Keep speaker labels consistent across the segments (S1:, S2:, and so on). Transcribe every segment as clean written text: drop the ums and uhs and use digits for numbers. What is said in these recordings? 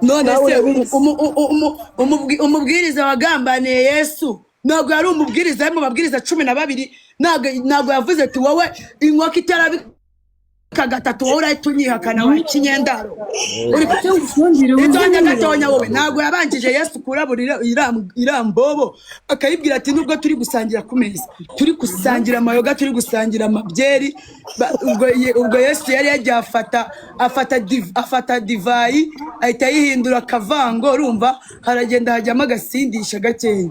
S1: none se umubwiriza wagambaniye Yesu ntabwo yari umubwiriza ari mu babwiriza 12 ntabwo yavuze ati wowe inkoko itarabika gatatu wowe urahita unyihakana wa kinyendaro uri kutonda gatonya wowe ntabwo yabanjije Yesu kuraburira irambobo akayibwira ati nubwo turi gusangira ku meza turi gusangira amayoga turi gusangira amabyeri ubwo Yesu yari yagiye afata divayi ahita yihindura akavango urumva haragenda hajyamo agasindisha gakeya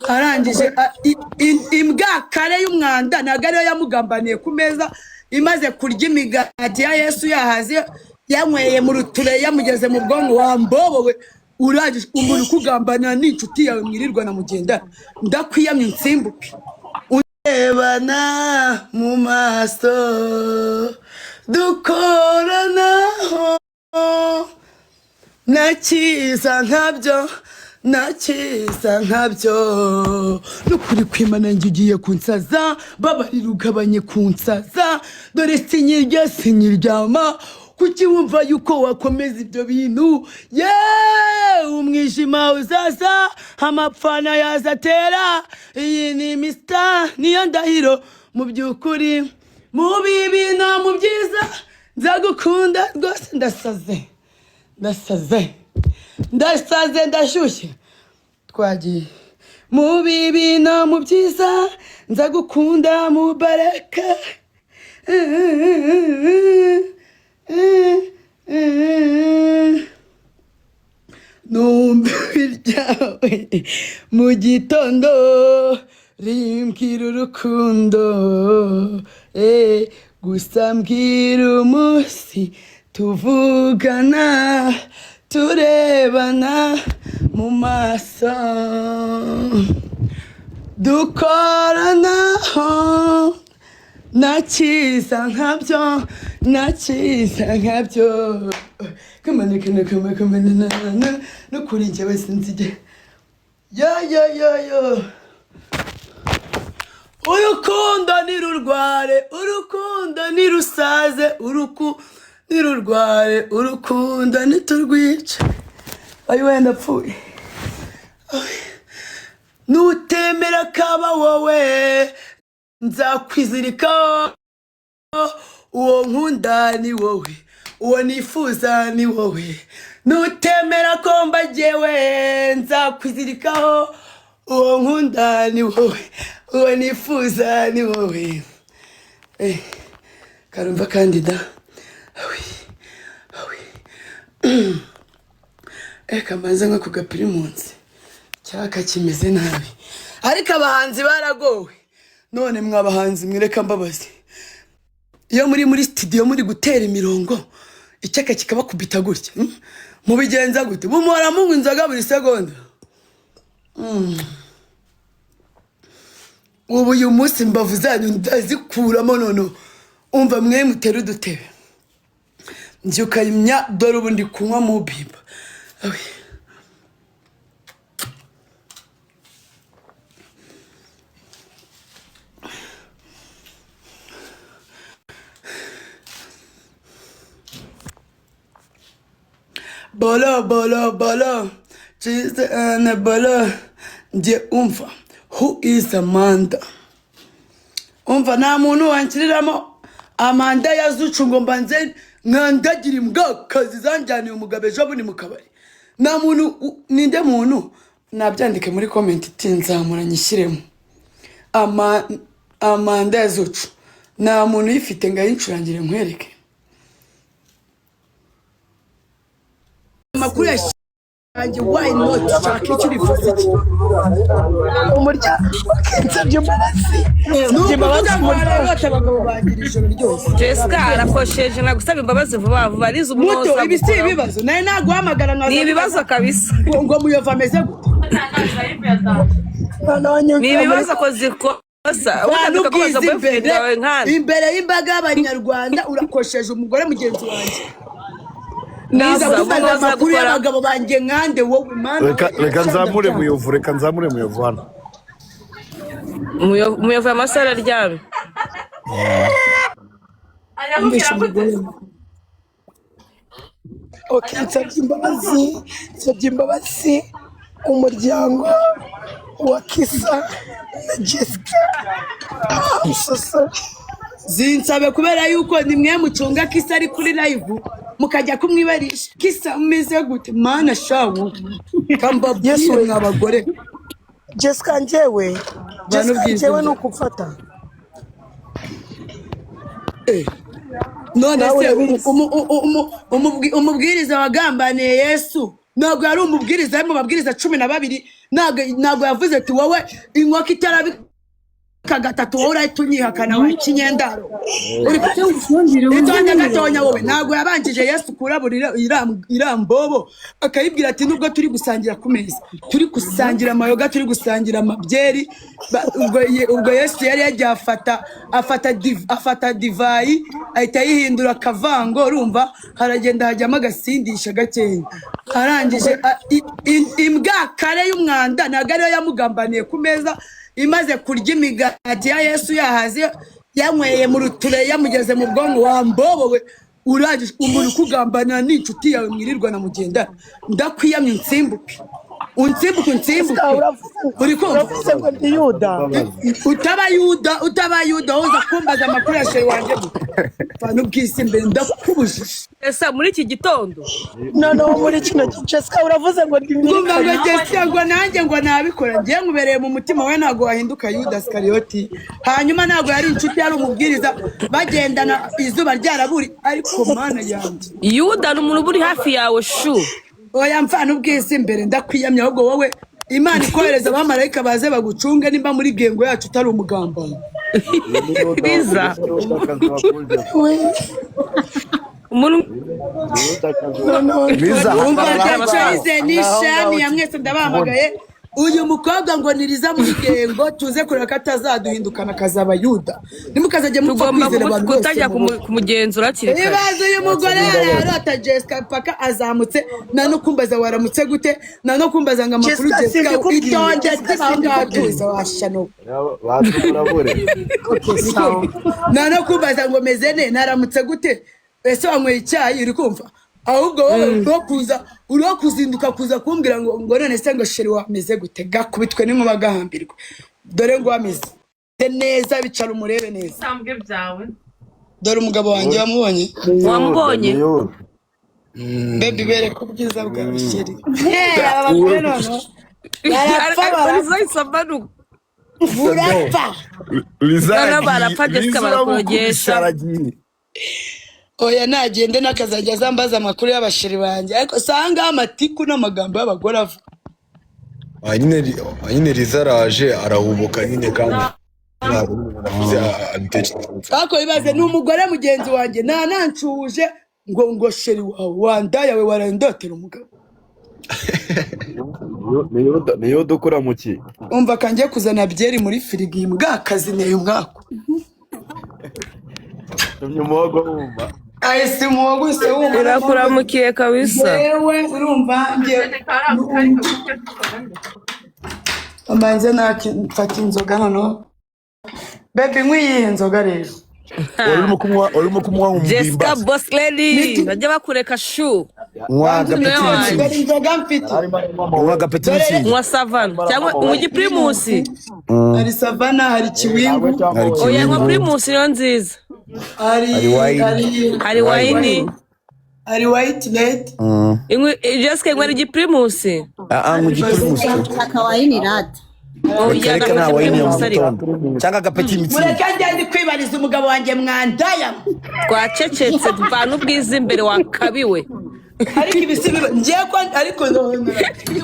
S1: arangije imbwa kare y'umwanda ntabwo ariyo yamugambaniye ku meza imaze kurya imigati ya Yesu yahaze yanyweye mu ruture yamugeze mu bwonko wambobowe urangije umuntu kugambanira n'inshuti yawe mwirirwa na mugenda ndakwiyamye nsimbuke urebana mu maso dukoranaho nakiza nkabyo nukuri kwimana njye ugiye kunsaza babarira ugabanye kunsaza dore sinyiryama kuki wumva yuko wakomeza ibyo bintu umwijima uzaza amapfana yazatera iyi ni Mr niyo ndahiro mu by'ukuri mu bibi no mu byiza nzagukunda rwose ndasaze ndashyushye twagiye mu bibi no mu byiza nzagukunda mu baraka numva ryawe mu gitondo rimbwira urukundo gusa mbwira umunsi tuvugana turebana mu maso dukoranaho nakiza nkabyo kamanekana nukuri njyewe sinzige yo urukundo nirurware urukundo nirusaze nirurware urukundo niturwica ayo wenda apfuye nutemera kaba wowe nzakwizirikaho uwo nkunda ni wowe uwo nifuza ni wowe nutemera ko mbagewe nzakwizirikaho uwo nkunda ni wowe uwo nifuza ni wowe karumva kandida kamanze nko kugapira munsi cyaka kimeze nabi ariko abahanzi baragowe none mwabahanzi mwireka mbabazi iyo muri studio muri gutera imirongo icyaka kikabakubita gutya mubigenza gute bumora mungu inzaga buri segonda ubu uyu munsi mbavu zanyu ndazikuramo nono umva mwe mutera udutebe mbyukayimya dore ubu ndi kunywa mu bimba Bolo, she's the bolo. Ndiye umva, who is Amanda? Umva nta muntu wankiriramo Amanda yazucu ngo mbanze nkandagira imbwa kazi zanjyaniye umugabo ejo bundi mu kabari. Nta muntu ninde muntu nabyandike muri comment tinzamura nyishyiremo. Amanda yazucu nta muntu yifite ngo ayincurangire nkwereke. Makuru yanjye why not shaka icyo bivuze iki umurya nsabye mbabazi abagabo bagirije ryose
S2: Jessica arakosheje nagusaba imbabazi vuba vuba arizo umunoza
S1: ibi si ibibazo naye naguhamagara nkaza
S2: ni ibibazo kabisa
S1: ngo muyova ameze gute
S2: ni ibibazo ko zikosa
S1: ukadukabaza boyfriend wawe nkana imbere y'imbaga y'abanyarwanda urakosheje umugore mugenzi wanjye Niza kubaza makuru y'abagabo banjye nkande wowe mana
S3: reka nzamure muyovu hano
S2: muyovu amasara aryamye
S4: Okay, nsabye imbabazi umuryango wa Kisa na Jessica. I'm so sorry.
S1: zinsabe kubera yuko nimwe mucunga Kisa ari kuri live mukajya kumwibarisha. Kisa umeze gute mana shawo kamba
S4: Yesu
S1: yesu
S4: we.
S1: mwabagore
S4: Jessica njyewe nukufata
S1: none
S4: Nawe
S1: se
S4: urabizi.
S1: umubwiriza wagambaniye Yesu ntabwo yari umubwiriza ari mu mabwiriza 12 ntabwo yavuze ati wowe inkoko itarabika gatatu wowe urahita unyihakana wa kinyendaro itonde gatonya wowe ntabwo yabanjije Yesu kurabura irambobo akayibwira ati nubwo turi gusangira ku meza turi gusangira amayoga turi gusangira amabyeri ubwo Yesu yari yagiye afata divayi ahita yihindura akavango urumva haragenda hajyamo agasindisha gakeya arangije imbwa kare y'umwanda ntabwo ariyo yamugambaniye ku meza imaze kurya imigati ya Yesu yahaze yanyweye mu ruture yamugeze mu bwonko wambobowe urangije umuntu kugambanira n'inshuti yawe mwirirwa na mugenda ndakwiyamye unsimbuke uri
S4: uravuze ngo ndi Yuda.
S1: utaba yuda uza kumbaza amakuru ya sheri wanjye fana ubwisi imbere ndakubujije
S2: ese muri iki gitondo
S4: Noneho muri kino Jessica uravuze ngo ndi
S1: ngumva ngo
S4: Yuda.
S1: Jessica ngo nanjye ngo nabikora ngiye nkubereye mu mutima we ntabwo wahinduka Yuda Iskariyoti hanyuma ntabwo yari inshuti yari umubwiriza bagendana izuba ryaraburi ariko mana yanjye
S2: Yuda ni umuntu uri hafi yawe shu
S1: oya mfana ubwisi imbere ndakwiyamye ahubwo wowe Imana ikohereza abamarayika baze bagucunge nimba muri gengo yacu utari umugambano
S2: biza
S1: umva Dachoize n'Ishani ya mwese ndabahamagaye uyu mukobwa ngo niriza muri gengo tuze kureka ko atazaduhindukana akazaba Yuda nimukazajya mupfa
S2: tugomba
S1: kwizera abantu bose
S2: kutajya kumugenzura hakiri kare
S1: ibibazo uyu mugore yararota Jessica paka azamutse na no kumbaza waramutse gute na no kumbaza ngo amakuru
S4: Jessica,
S1: Jessica
S4: simbikubwiye.
S1: itonde
S4: Jessica,
S1: zibangatuza washano
S3: baturabure
S1: na no kumbaza ngo meze ne naramutse gute ese wanyweye icyayi uri kumva ahubwo wowe uro kuzinduka kuza kumbwira ngo none se ngo sheri wameze gute gakubitwe n'inkuba gahambirwe dore ngo wameze neza bicara umurebe neza
S2: sambwe byawe
S1: dore umugabo wanjye
S2: wamubonye
S1: baby bereka ubwiza bwawe sheri abagore none burapfa
S2: barapfa Jessica barakurogesha
S1: oya nagende nakazajya azambaza amakuru y'abasheri banjye ariko sanga amatiku n'amagambo y'abagore ava
S5: nyine rizaraje arahubuka nyine kandi
S1: ako ibaze ni umugore mugenzi wanjye nancuje ngo sheri wawe wandayawe warandotera umugabo
S3: niyo dukora mu ki
S1: umva kangiye kuzana byeri muri firigo iyi mbwakazi neye umwaka
S3: tumye umuhogo wumva
S1: ahise umuhogo se wumva
S2: irakuramukiye kabisa
S1: yewe urumva nge amanze nakifata inzoga noneho baby nkwiyihe nzoga rero
S3: urimo kunywa mu
S2: Jessica
S3: mbimba
S2: boss lady bajya bakureka shu
S1: inzoga mfite
S2: mwa savana cyangwa umugi primus
S1: hari savana hari kiwingu
S2: oya nka primus yo nziza hari wine
S1: hari white red
S2: Jessica ingwa igi primus
S6: Akawaini rad.
S2: oya
S5: nta wine yo mu
S2: primus
S5: gitondo cyangwa agapeti mitsingi
S1: mureke ngende kwibariza umugabo wanjye mwandaya
S2: twacecetse mvana ubwiza imbere wakabiwe
S1: ariko ibisibiba ngiye ko ariko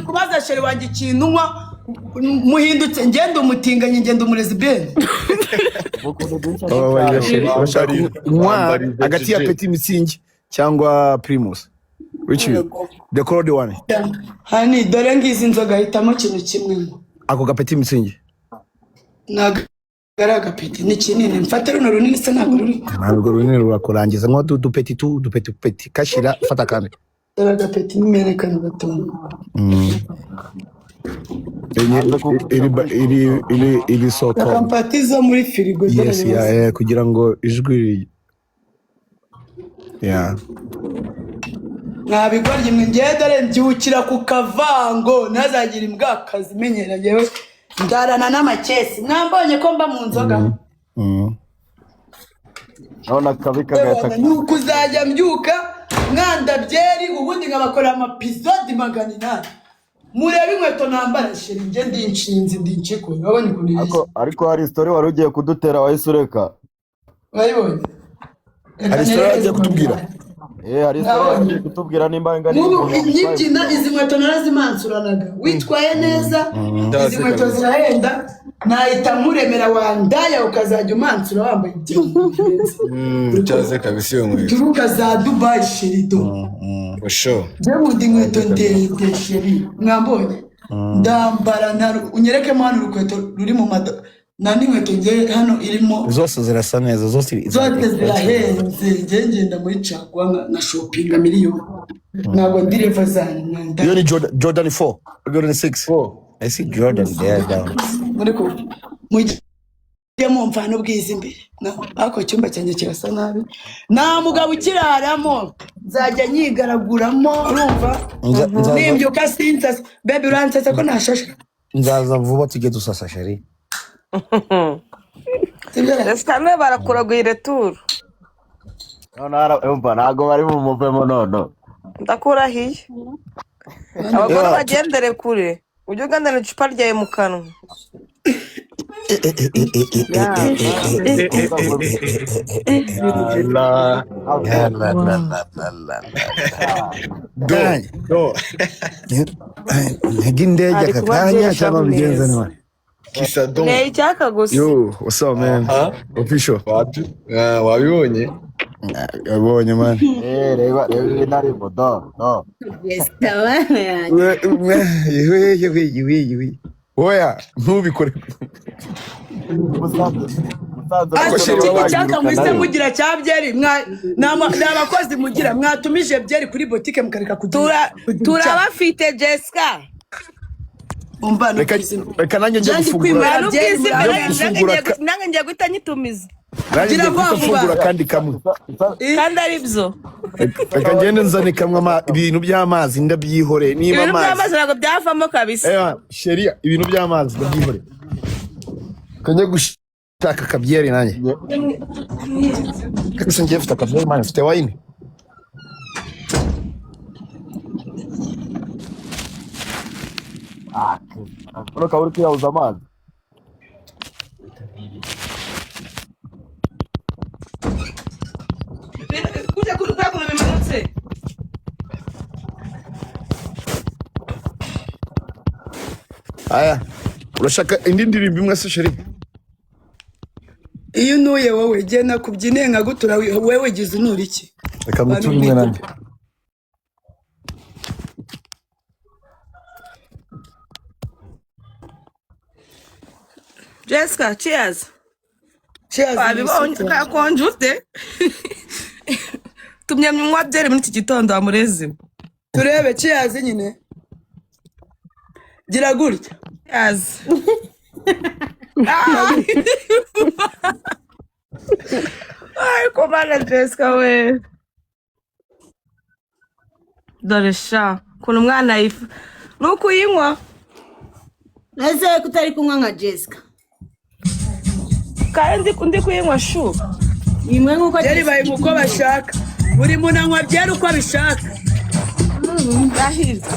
S1: kubaza sheri wanjye ikintu nywa muhindutse ngende umutinganye ngende umurezibeni
S3: hagati ya peti mitsingi cyangwa primus which the cold one
S1: hani dore ngizi inzoga hitamo ikintu kimwe ngo
S3: ako gapeti mitsingi
S1: ntabwo ari agapeti ni kinini mfate runo runini se ntabwo ruri
S3: ntabwo runini rurakurangiza nko dupeti kashira fata kandi
S1: dore agapeti nimerekana gatunga
S3: iri soko
S1: akampatiza muri firigo
S3: yes kugira ngo ijwi
S1: mwabigoryi mwe ngewe dore mbyukira ku kavango ntazagira imbwakazi menyera ngewe ndarana n'amakesi mwambonye ko mba mu nzoga
S3: none akabi kagahita
S1: nuko uzajya mbyuka mwanda byeri ubundi nkabakora amapizodi 800 murebe inkweto nambara sheri nge ndi inshinzi ndi inciko urabona ukuntu
S3: ariko hari story wari ugiye kudutera wahise ureka
S1: wayibonye
S3: hari story agiye kutubwira hari story agiye kutubwira nimba ingana
S1: nyibyina izi nkweto narazimansuranaga witwaye neza izi nkweto zirahenda nahita nkuremera wandaya ukazajya umansura wambaye ibyo
S5: cyaze kabisa iyo nkweto
S1: turuka za Dubai sherido
S5: osho
S1: ndi nkweto ndende sheri mwambonye ndambara unyereke mwana urukweto ruri mu nani nkweto nge hano irimo
S3: zose zirasa neza zose
S1: zirahenze ngenda muri Caguwa na shopping miliyoni ntabwo ndi level zanyu
S3: iyo ni Jordan 4 Jordan 6 I see Jordan there down
S1: muriko mujye mumvana ubwiza imbere ako cyumba cyanjye kirasa nabi nta mugabo ukiraramo nzajya nyigaraguramo urumva nimbyuka sinsasa baby uransasa ko nashashe
S3: nzaza vuba tujye dusasa sheri
S2: Resitamwe barakuraguye tour.
S3: ntago bari mu muvemo nono
S2: Ndakurahiye. Abagore bagendere kure. Ujye ugandana icupa ryawe mu kanwa.
S3: Ntagindege akakanya cyangwa mbigenza none
S5: kisa don
S2: Ne cyaka gusa.
S3: yo what's up man official
S5: wabibonye
S3: yabonye man reba nari modo no yewe oya ntubikore
S1: icyaka mwise mugira cya byeri n'abakozi mugira mwatumije byeri kuri botike mukareka kudura
S2: Turabafite Jessica.
S3: reka nanjye njye gufungura
S2: Nange ngiye guhita nyitumiza.
S3: nanjye njye gufungura kandi kamwe
S2: Kandi ari byo.
S3: reka ngende nzane kamwe ibintu by'amazi ndabyihore niba
S2: Ibintu
S3: amazi
S2: by'amazi ntabwo byavamo kabisa.
S3: sheria ibintu by'amazi ndabyihore kanye gushaka kabyeri nanjye kabisa ngiye mfite kabyeri man mfite wine unoka uri kuyauza amazi
S2: Kuja kuruka kuna bimanutse.
S3: aya urashaka indi ndirimbo imwe se sheri
S1: iyo unuye wowe gena kubyine nkagutura wewe gize unura iki
S3: reka nguture imwe nanjye
S2: Jessica, cheers.
S1: cheers
S2: Wabibonye kakonje ute? Tumye mnywa byeri muri iki gitondo amurezi.
S1: turebe cheers nyine gira gutya
S2: Cheers. Ay, komana Jessica we. Dore sha, kuna mwana ifu. Nuko yinywa.
S6: Ese kutari kunywa nka Jessica.
S2: Kandi ndi kuyinywa shu.
S6: Imwe nkuko
S1: byeri baye uko bashaka buri muntu anywa byeri uko abishaka
S2: Ndahirwa.